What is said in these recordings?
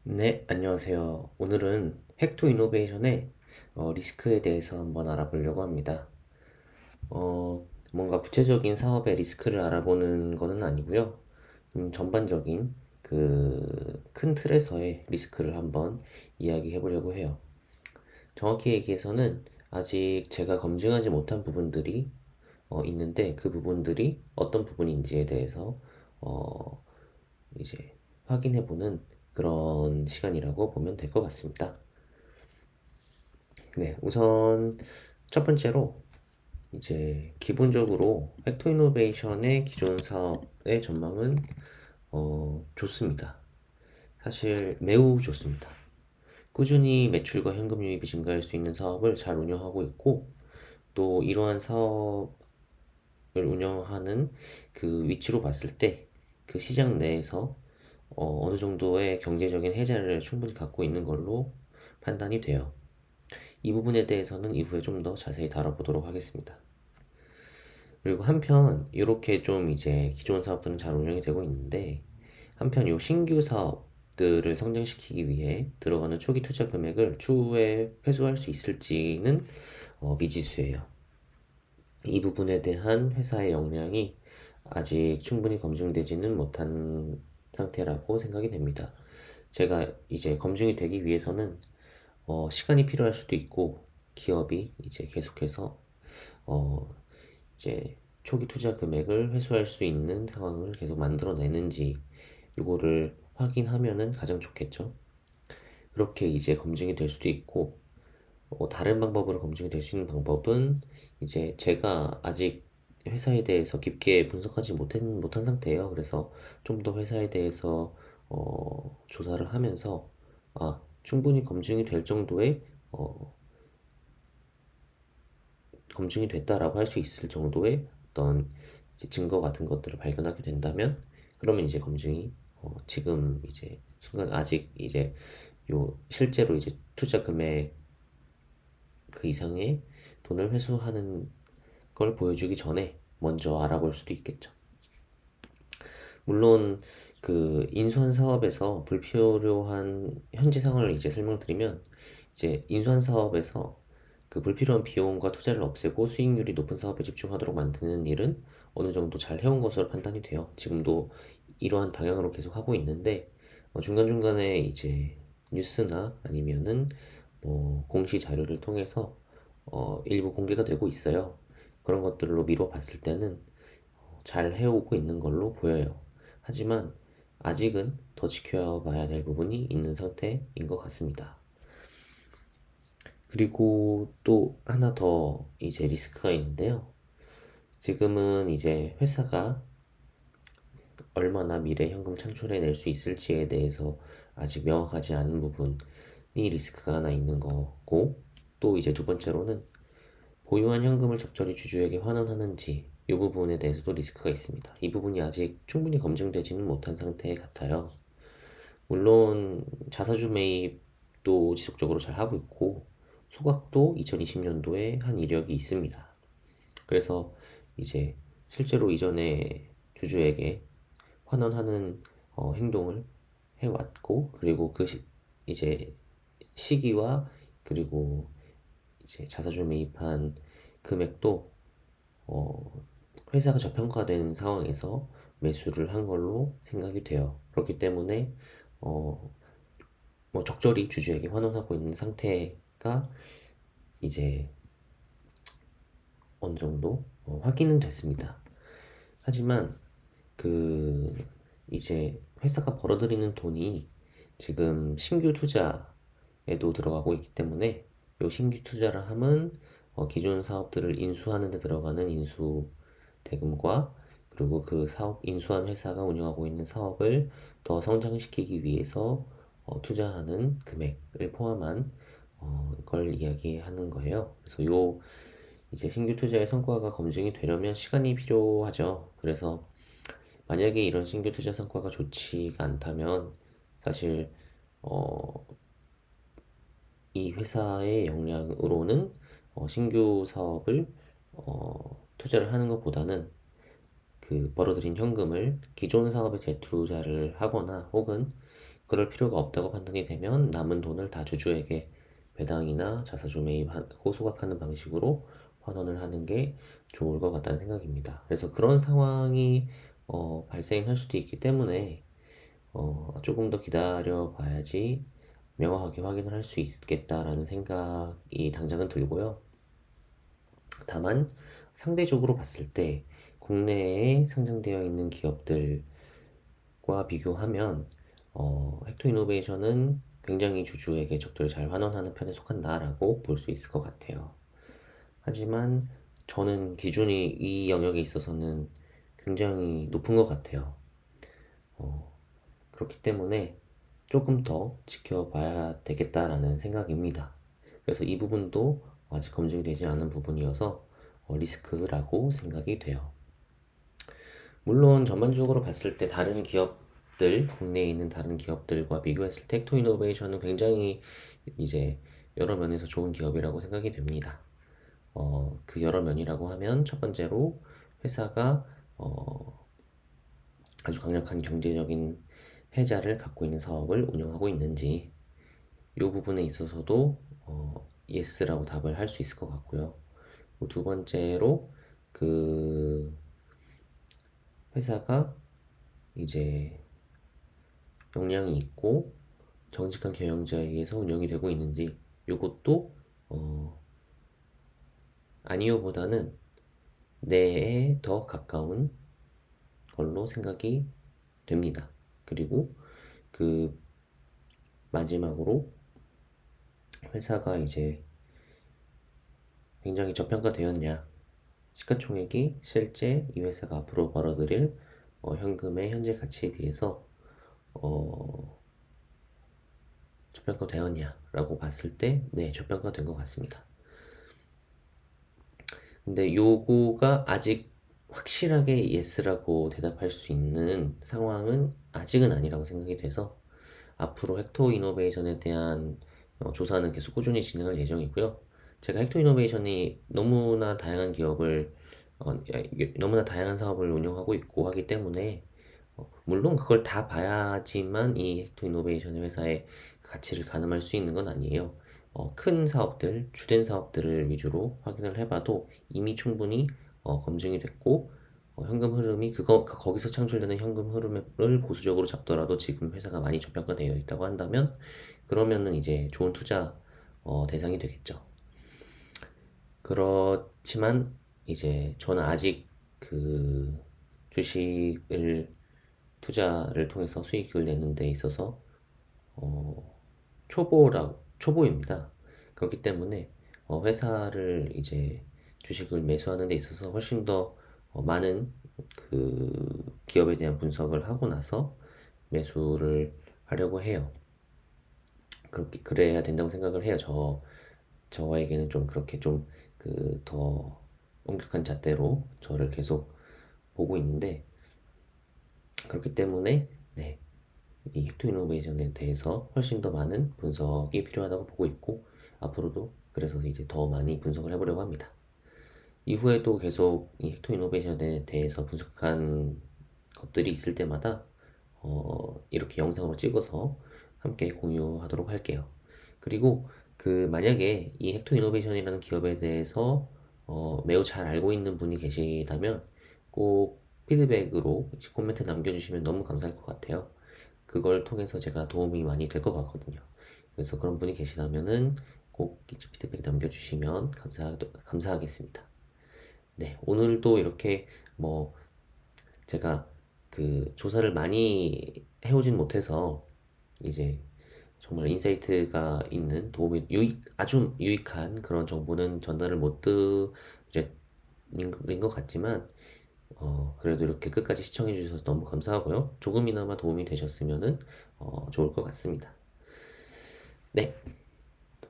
네, 안녕하세요. 오늘은 헥토 이노베이션의 리스크에 대해서 한번 알아보려고 합니다. 뭔가 구체적인 사업의 리스크를 알아보는 거는 아니고요. 전반적인 그 큰 틀에서의 리스크를 한번 이야기해 보려고 해요. 정확히 얘기해서는 아직 제가 검증하지 못한 부분들이 있는데 그 부분들이 어떤 부분인지에 대해서 어, 이제 확인해 보는 그런 시간이라고 보면 될 것 같습니다. 네, 우선 첫 번째로 이제 기본적으로 팩토 이노베이션의 기존 사업의 전망은 좋습니다. 사실 매우 좋습니다. 꾸준히 매출과 현금 유입이 증가할 수 있는 사업을 잘 운영하고 있고, 또 이러한 사업을 운영하는 그 위치로 봤을 때 그 시장 내에서 어느 정도의 경제적인 해자를 충분히 갖고 있는 걸로 판단이 돼요. 이 부분에 대해서는 이후에 좀 더 자세히 다뤄보도록 하겠습니다. 그리고 한편 이렇게 좀 이제 기존 사업들은 잘 운영이 되고 있는데, 한편 요 신규 사업들을 성장시키기 위해 들어가는 초기 투자 금액을 추후에 회수할 수 있을지는 미지수예요. 이 부분에 대한 회사의 역량이 아직 충분히 검증되지는 못한 상태라고 생각이 됩니다. 제가 이제 검증이 되기 위해서는 시간이 필요할 수도 있고, 기업이 이제 계속해서 어, 이제 초기 투자 금액을 회수할 수 있는 상황을 계속 만들어내는지 요거를 확인하면은 가장 좋겠죠. 그렇게 이제 검증이 될 수도 있고, 다른 방법으로 검증이 될 수 있는 방법은 이제 제가 아직 회사에 대해서 깊게 분석하지 못한 상태예요. 그래서 좀 더 회사에 대해서 조사를 하면서 충분히 검증이 될 정도의 검증이 됐다라고 할 수 있을 정도의 어떤 이제 증거 같은 것들을 발견하게 된다면, 그러면 이제 검증이 지금 이제 순간 아직 이제 요 실제로 이제 투자 금액 그 이상의 돈을 회수하는 걸 보여주기 전에 먼저 알아볼 수도 있겠죠. 물론 그 인수한 사업에서 불필요한 현재 상황을 이제 설명드리면, 이제 인수한 사업에서 그 불필요한 비용과 투자를 없애고 수익률이 높은 사업에 집중하도록 만드는 일은 어느 정도 잘 해온 것으로 판단이 돼요. 지금도 이러한 방향으로 계속 하고 있는데, 중간중간에 이제 뉴스나 아니면은 뭐 공시 자료를 통해서 일부 공개가 되고 있어요. 그런 것들로 미뤄 봤을 때는 잘 해오고 있는 걸로 보여요. 하지만 아직은 더 지켜봐야 될 부분이 있는 상태인 것 같습니다. 그리고 또 하나 더 이제 리스크가 있는데요. 지금은 이제 회사가 얼마나 미래 현금 창출해낼 수 있을지에 대해서 아직 명확하지 않은 부분이 리스크가 하나 있는 거고, 또 이제 두 번째로는 보유한 현금을 적절히 주주에게 환원하는지 이 부분에 대해서도 리스크가 있습니다. 이 부분이 아직 충분히 검증되지는 못한 상태 같아요. 물론 자사주 매입도 지속적으로 잘 하고 있고, 소각도 2020년도에 한 이력이 있습니다. 그래서 이제 실제로 이전에 주주에게 환원하는 행동을 해왔고, 그리고 이제 시기와, 그리고 이제 자사주 매입한 금액도 어, 회사가 저평가된 상황에서 매수를 한 걸로 생각이 돼요. 그렇기 때문에 어, 뭐 적절히 주주에게 환원하고 있는 상태가 이제 어느 정도 확인은 됐습니다. 하지만 그 이제 회사가 벌어들이는 돈이 지금 신규 투자에도 들어가고 있기 때문에, 요 신규 투자를 함은 기존 사업들을 인수하는 데 들어가는 인수 대금과, 그리고 그 사업 인수한 회사가 운영하고 있는 사업을 더 성장시키기 위해서 투자하는 금액을 포함한 걸 이야기하는 거예요. 그래서 요 이제 신규 투자의 성과가 검증이 되려면 시간이 필요하죠. 그래서 만약에 이런 신규 투자 성과가 좋지가 않다면, 사실 어, 이 회사의 역량으로는 신규 사업을 투자를 하는 것보다는 그 벌어들인 현금을 기존 사업에 재투자를 하거나, 혹은 그럴 필요가 없다고 판단이 되면 남은 돈을 다 주주에게 배당이나 자사주 매입하고 소각하는 방식으로 환원을 하는 게 좋을 것 같다는 생각입니다. 그래서 그런 상황이 발생할 수도 있기 때문에 조금 더 기다려 봐야지 명확하게 확인을 할 수 있겠다라는 생각이 당장은 들고요. 다만 상대적으로 봤을 때 국내에 상장되어 있는 기업들과 비교하면 헥토 이노베이션은 굉장히 주주에게 적절히 잘 환원하는 편에 속한다라고 볼 수 있을 것 같아요. 하지만 저는 기준이 이 영역에 있어서는 굉장히 높은 것 같아요. 어, 그렇기 때문에 조금 더 지켜봐야 되겠다라는 생각입니다. 그래서 이 부분도 아직 검증이 되지 않은 부분이어서 리스크라고 생각이 돼요. 물론 전반적으로 봤을 때 다른 기업들, 국내에 있는 다른 기업들과 비교했을 때 텍토 이노베이션은 굉장히 이제 여러 면에서 좋은 기업이라고 생각이 됩니다. 그 여러 면이라고 하면 첫 번째로 회사가 아주 강력한 경제적인 해자를 갖고 있는 사업을 운영하고 있는지 이 부분에 있어서도 예스라고 답을 할 수 있을 것 같고요. 두 번째로 그 회사가 이제 역량이 있고 정직한 경영자에 의해서 운영이 되고 있는지 이것도 아니요보다는 네에 더 가까운 걸로 생각이 됩니다. 그리고 그 마지막으로 회사가 이제 굉장히 저평가되었냐, 시가총액이 실제 이 회사가 앞으로 벌어들일 현금의 현재 가치에 비해서 저평가되었냐라고 봤을 때 네, 저평가된 것 같습니다. 근데 요거가 아직 확실하게 예스라고 대답할 수 있는 상황은 아직은 아니라고 생각이 돼서 앞으로 헥토 이노베이션에 대한 조사는 계속 꾸준히 진행할 예정이고요. 제가 헥토 이노베이션이 너무나 다양한 사업을 운영하고 있고 하기 때문에 물론 그걸 다 봐야지만 이 헥토 이노베이션 회사의 가치를 가늠할 수 있는 건 아니에요. 큰 사업들, 주된 사업들을 위주로 확인을 해봐도 이미 충분히 검증이 됐고 현금 흐름이 거기서 창출되는 현금 흐름을 보수적으로 잡더라도 지금 회사가 많이 저평가되어 있다고 한다면 그러면은 이제 좋은 투자 대상이 되겠죠. 그렇지만 이제 저는 아직 그 주식을 투자를 통해서 수익을 내는 데 있어서 초보입니다. 그렇기 때문에 회사를 이제 주식을 매수하는 데 있어서 훨씬 더 많은 그 기업에 대한 분석을 하고 나서 매수를 하려고 해요. 그렇게 그래야 된다고 생각을 해요. 저에게는 좀 그렇게 좀 그 더 엄격한 잣대로 저를 계속 보고 있는데 그렇기 때문에 네, 이 헥토 이노베이션에 대해서 훨씬 더 많은 분석이 필요하다고 보고 있고 앞으로도 그래서 이제 더 많이 분석을 해보려고 합니다. 이후에도 계속 이 헥토 이노베이션에 대해서 분석한 것들이 있을 때마다 이렇게 영상으로 찍어서 함께 공유하도록 할게요. 그리고 그 만약에 이 헥토 이노베이션이라는 기업에 대해서 매우 잘 알고 있는 분이 계시다면 꼭 피드백으로 코멘트 남겨주시면 너무 감사할 것 같아요. 그걸 통해서 제가 도움이 많이 될 것 같거든요. 그래서 그런 분이 계시다면은 꼭 이제 피드백 남겨주시면 감사하겠습니다. 네, 오늘도 이렇게 뭐 제가 그 조사를 많이 해오진 못해서 이제 정말 인사이트가 있는 아주 유익한 그런 정보는 전달을 못 드린 것 같지만 그래도 이렇게 끝까지 시청해 주셔서 너무 감사하고요. 조금이나마 도움이 되셨으면 좋을 것 같습니다. 네,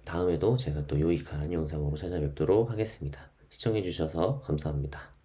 다음에도 제가 또 유익한 영상으로 찾아뵙도록 하겠습니다. 시청해 주셔서 감사합니다.